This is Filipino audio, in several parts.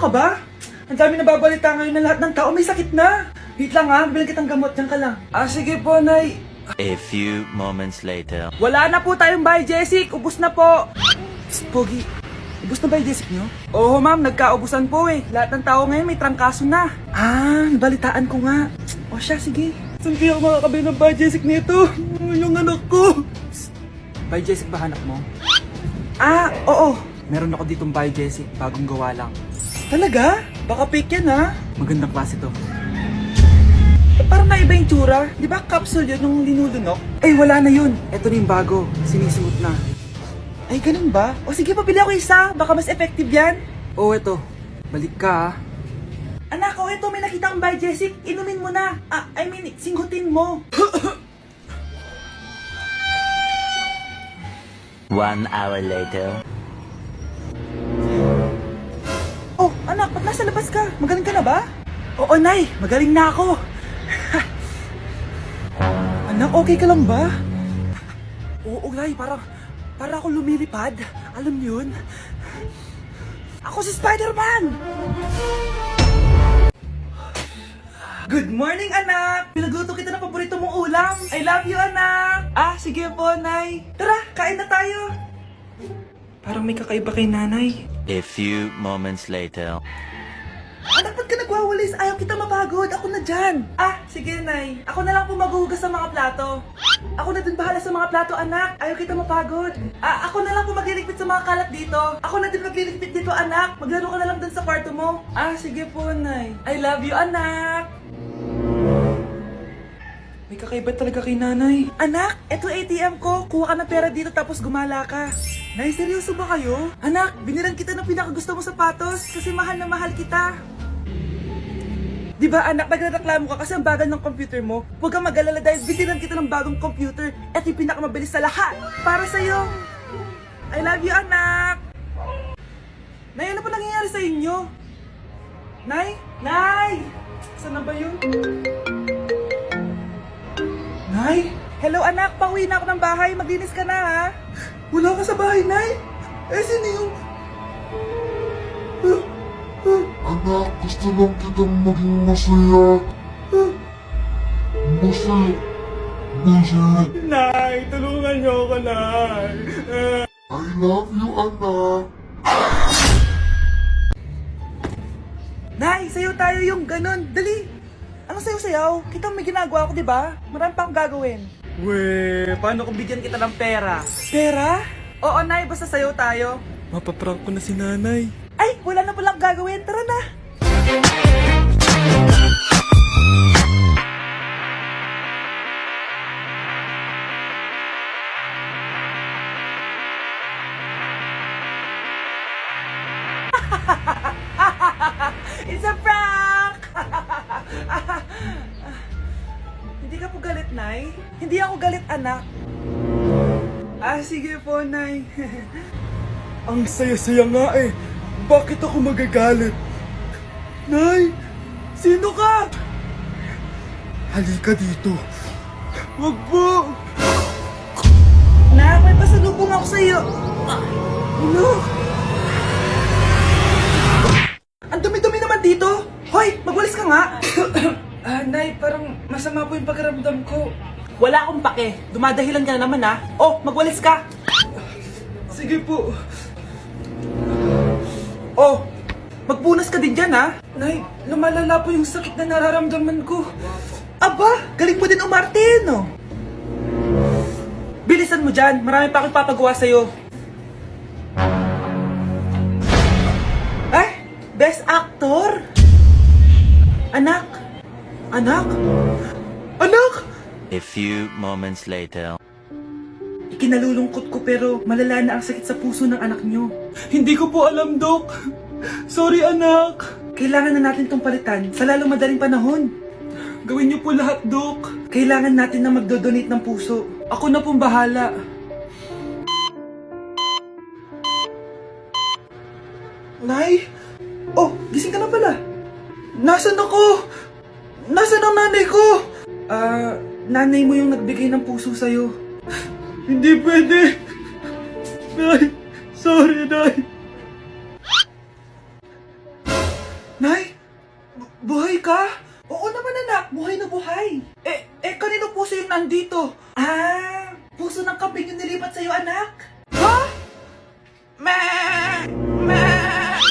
ka ba? Ang dami nababalita ngayon na lahat ng tao may sakit na. Wait lang ha, bilang kitang gamot, dyan ka lang. Sige po, Nay. A few moments later. Wala na po tayong Biogesic, ubus na po. Psst, Pogi, ubus na Biogesic nyo? Oo ma'am, nagkaubusan po eh. Lahat ng tao ngayon may trangkaso na. Nabalitaan ko nga. O siya, sige. Saan kaya ako makakabili ng Biogesic nito? Yung anak ko. Psst, Biogesic ba hanap mo? Oo. Meron ako ditong Biogesic, bagong gawa lang. Talaga? Baka fake yan ha? Magandang klase to. Parang naiba yung tsura. Di ba capsule yun nung linulunok? Ay, wala na yun. Ito na yung bago. Sinisuot na. Ay, ganun ba? O sige, pabili ako isa. Baka mas effective yan. Oo, eto. Balik ka ha. Anak, eto. May nakita akong Biogesic. Inumin mo na. Singhutin mo. 1 hour later. Oh, anak, ba't nasa labas ka? Magaling ka na ba? Oo, Nay. Magaling na ako. Anak, okay ka lang ba? Oo, Nay. Para ako lumilipad. Alam niyo yun? Ako si Spider-Man! Good morning, anak! Pinagluto kita ng paborito mong ulam. I love you, anak! Sige po, Nay. Tara, kain na tayo. Parang may kakaiba kay nanay. A few moments later. Anak, ba't ka nagwawalis? Ayaw kita mapagod. Ako na dyan. Sige, Nay. Ako na lang po maghuhugas sa mga plato. Ako na din bahala sa mga plato, anak. Ayaw kita mapagod. Ako na lang po magliligpit sa mga kalat dito. Ako na din magliligpit dito, anak. Maglaro ka na lang dun sa kwarto mo. Sige po, Nay. I love you, anak. May kakaiba talaga kay nanay. Anak, eto ATM ko. Kuha ka ng pera dito tapos gumala ka. Nay, seryoso ba kayo? Anak, binilan kita ng pinakagusto mo sapatos kasi mahal na mahal kita. Di ba anak, nagreklamo ka kasi ang bagal ng computer mo? Huwag kang mag-alala dahil binilan kita ng bagong computer. Ito yung pinakamabilis sa lahat. Para sa'yo. I love you, anak. Nay, ano pa nangyayari sa inyo? Nay? Nay! Saan na ba yun? Nay? Hello anak, pauwi na ako ng bahay. Maglinis ka na ha. Wala ka sa bahay, Nay? Sino yung... Anak, gusto lang kitang maging masaya. Masaya. Nay, tulungan niyo ako, Nay. I love you, anak. Nay, sayo tayo yung ganun. Dali. Ano sayo-sayaw? Kita may ginagawa ko, di ba? Marami pa akong gagawin. Weh, paano kung bigyan kita ng pera? Pera? Oo, Nay, basta sayo tayo. Mapaprank ko na si nanay. Ay, wala na palang gagawin. Tara na. It's a prank! Hindi ka po galit, Nay? Hindi ako galit, anak. Sige po, Nay. Ang saya-saya nga eh. Bakit ako magagalit? Nay! Sino ka? Halika dito. Wag po! Nak, may pasalubong ako sa'yo. Ano? Ang dumi-dumi naman dito. Hoy, magwalis ka nga. Nay, parang masama po yung pakiramdam ko. Wala akong pake. Dumadahilan ka na naman ha. Magwalis ka. Sige po. Magpunas ka din dyan ha. Nay, lumalala po yung sakit na nararamdaman ko. Aba, galing mo din umarte, no? Bilisan mo dyan. Marami pa akong papagawa sa'yo. Best actor? Anak? Anak? Anak? A few moments later. Ikinalulungkot ko pero malala na ang sakit sa puso ng anak nyo. Hindi ko po alam, Dok. Sorry, anak. Kailangan na natin tong palitan sa lalong madaling panahon. Gawin niyo po lahat, Dok. Kailangan natin na magdodonate ng puso. Ako na pong bahala. Nay? Gising ka na pala. Nasaan ako? Nasaan ang nanay ko? Nanay mo yung nagbigay ng puso sa'yo. Hindi pwede. Nay, sorry, Nay. ka? Oo naman anak, buhay na buhay. Kanino puso yung nandito? Puso ng kambing yung nilipat sa'yo anak. Ha? Ma!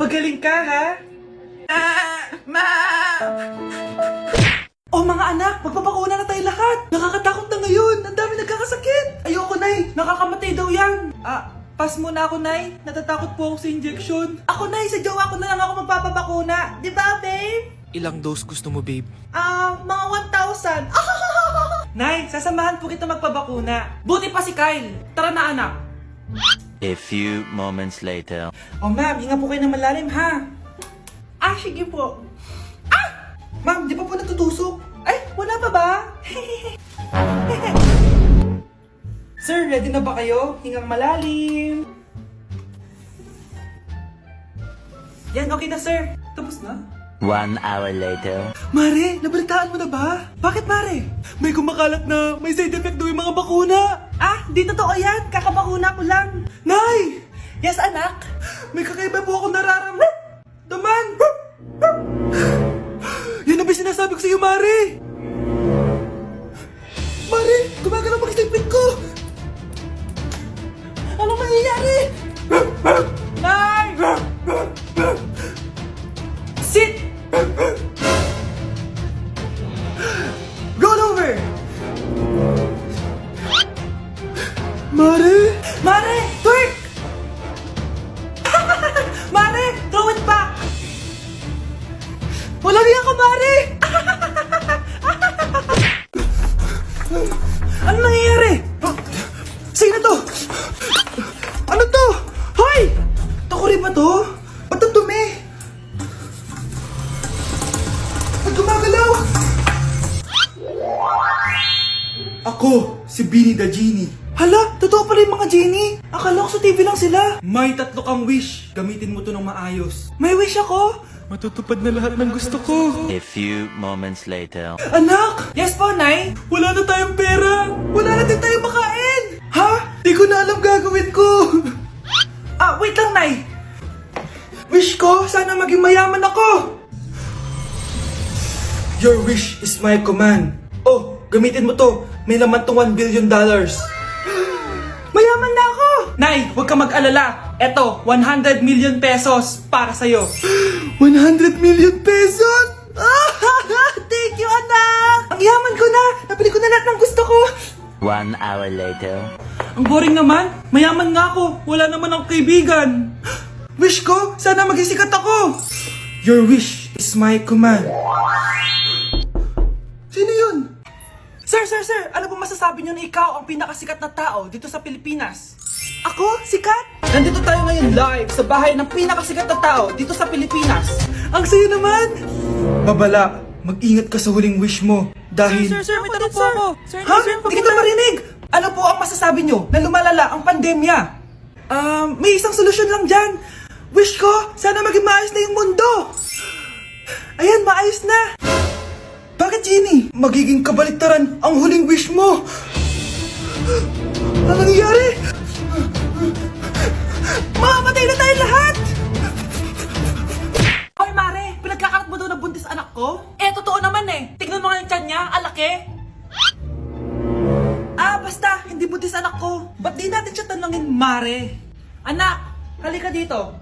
Pagaling ka ha? Oh mga anak, magpapakuna na tayo lahat. Nakakatakot na ngayon, ang dami nagkakasakit. Ayoko Nay, nakakamatay daw yan. Pas muna ako Nay, natatakot po ako sa injection. Ako Nay, sa jowa ko na lang ako magpapabakuna. Di ba babe? Ilang dose gusto mo, babe? Mga 1,000. Nay, sasamahan po kita magpabakuna. Buti pa si Kyle. Tara na anak. A few moments later. Oh ma'am, hinga po kayo ng malalim ha. Sige po. Ma'am, di pa po natutusok? Ay, wala pa ba? Sir, ready na ba kayo? Hingang malalim. Yan, okay na sir. Tapos na? 1 hour later. Mare, nabalitaan mo na ba? Bakit Mare? May kumakalat na may side effect daw yung mga bakuna. Di totoo yan. Kakabakuna ko lang. Nay! Yes, anak? May kakaiba po ako nararamdaman. Yan ang ba sinasabi ko sa'yo, Mare? Mare, gumagalaw mag-stipit ko. Ano mangyayari? Nay! Sit! Roll over! Mare! Mare! Twerk! Mare! Throw it back! Walang iya ka, Mare! Ano nangyayari? Sino to? Ano to? Hoy! Takuri ba to? Ba't ang dumi? Ba't gumagalaw? Ako, si Beanie the Genie. Hala, totoo pala yung mga genie. Akala ko sa TV lang sila. May 3 kang wish. Gamitin mo to ng maayos. May wish ako? Matutupad na lahat ng gusto ko. A few moments later. Anak! Yes po, Nay? Wala na tayong pera. Wala na din tayong makain. Ha? Di ko na alam gagawin ko. Wait lang, Nay. Wish ko, sana maging mayaman ako. Your wish is my command. Oh, gamitin mo to. May laman tong $1 billion. Mayaman na ako! Nay, huwag ka mag-alala. Eto, 100 million pesos para sa'yo. 100 million pesos? Thank you, anak! Ang yaman ko na! Nabili ko na lahat ng gusto ko! 1 hour later. Ang boring naman. Mayaman nga ako. Wala naman akong kaibigan. Wish ko, sana maging sikat ako. Your wish is my command. Sino yun? Sir! Ano ba masasabi niyo na ikaw ang pinakasikat na tao dito sa Pilipinas? Ako? Sikat? Nandito tayo ngayon live sa bahay ng pinakasikat na tao dito sa Pilipinas. Ang sayo naman! Babala, mag-ingat ka sa huling wish mo dahil... Sir, may tanong po ako. Sir, Ha? Hindi kita marinig! Ano po ang masasabi niyo na lumalala ang pandemya? May isang solusyon lang dyan. Wish ko, sana maging maayos na yung mundo. Ayan, maayos na. Bakit, Genie? Magiging kabaliktaran ang huling wish mo. Ano nangyayari? Mamamatay na tayo lahat! Hoy, Mare! Pinagkakarat mo daw na buntis anak ko? Totoo naman eh. Tignan mo nga yung tiyan niya, alaki. Basta, hindi buntis anak ko. Ba't di natin siya tanongin, Mare? Anak, halika dito.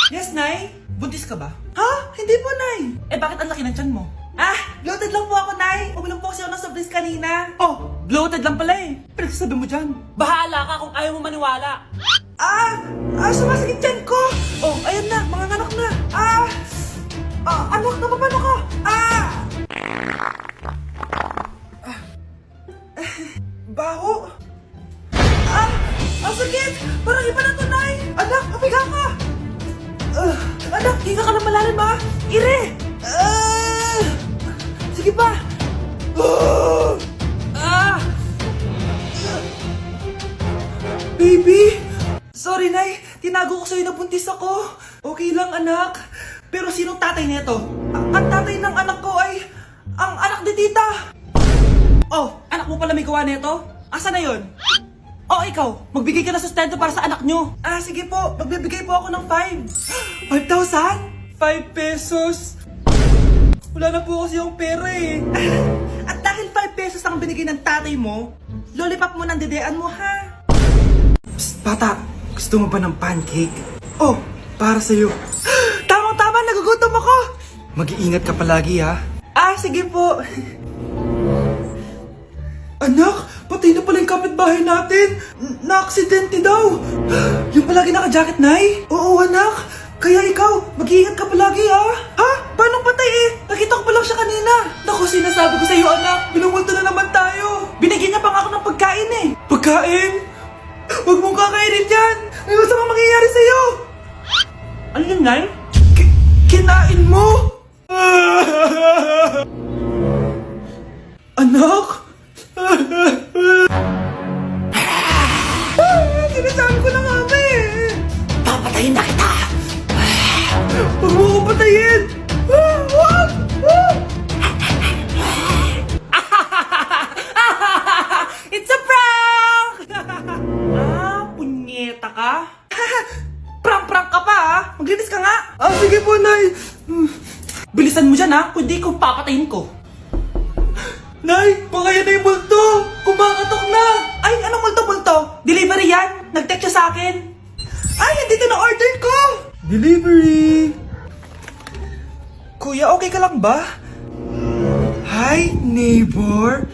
Yes, Nay? Buntis ka ba? Ha? Hindi po, Nay. Bakit ang laki ng tiyan mo? Bloated lang po ako, Nay. Uminom po kasi ako ng soft drinks kanina. Oh, bloated lang pala eh. Pinagsasabi mo dyan. Bahala ka kung ayaw mo maniwala. Sumasakit tiyan ko. Oh, ayan na, mga anak na. Anak, napapano ka? Baho. Ang sakit. Parang iba na to, Nay. Anak, papiga ka. Anak, hinga ka na malalim ha. Ire. Sige pa. Baby. Sorry, Nay. Tinago ko sa'yo na buntis ako. Okay lang, anak. Pero sinong tatay nito? Ang tatay ng anak ko ay ang anak ni tita. Oh, anak mo pala may gawa nito? Asa na yon? Oh, ikaw, magbigay ka ng sustento para sa anak nyo. Sige po, magbibigay po ako ng 5. 5,000? 5 pesos. Wala na po kasi yung pera eh. At dahil 5 pesos ang binigay ng tatay mo, lollipop mo ng dedean mo ha. Psst, bata, gusto mo ba ng pancake? Oh, para sa'yo. Tamang-tama, nagugutom ako. Mag-iingat ka palagi ha. Ah, sige po. Anak, patay na pala yung kapitbahay natin. Na-aksidente daw. Yung palagi naka-jacket, Nay? Oo, anak. Kaya ikaw, mag-iingat ka palagi, ha? Ha? Paano patay eh? Nakita ko pa lang siya kanina. Naku, sinasabi ko sa iyo, anak. Binumulto na naman tayo. Binigyan niya pa nga ako ng pagkain eh. Pagkain? Huwag mong kakainin yan. Ano gusto mong mangyayari sa'yo? Ano yun, Nay? Kinain mo? Anak? Sinasabi ko na nga ba eh. Papatayin na kita. Huwag mo ko patayin. Huwag! It's a prank! Punyeta ka? Prank-prank ka pa ha? Maglinis ka nga. Sige po, Nay. Bilisan mo dyan ha, kundi ko papatayin ko. Nay, baka yan na yung multo! Kumakatok na! Ay, anong multo-multo? Delivery yan! Nag-text siya sa akin! Ay, nandito na order ko! Delivery! Kuya, okay ka lang ba? Hi, neighbor!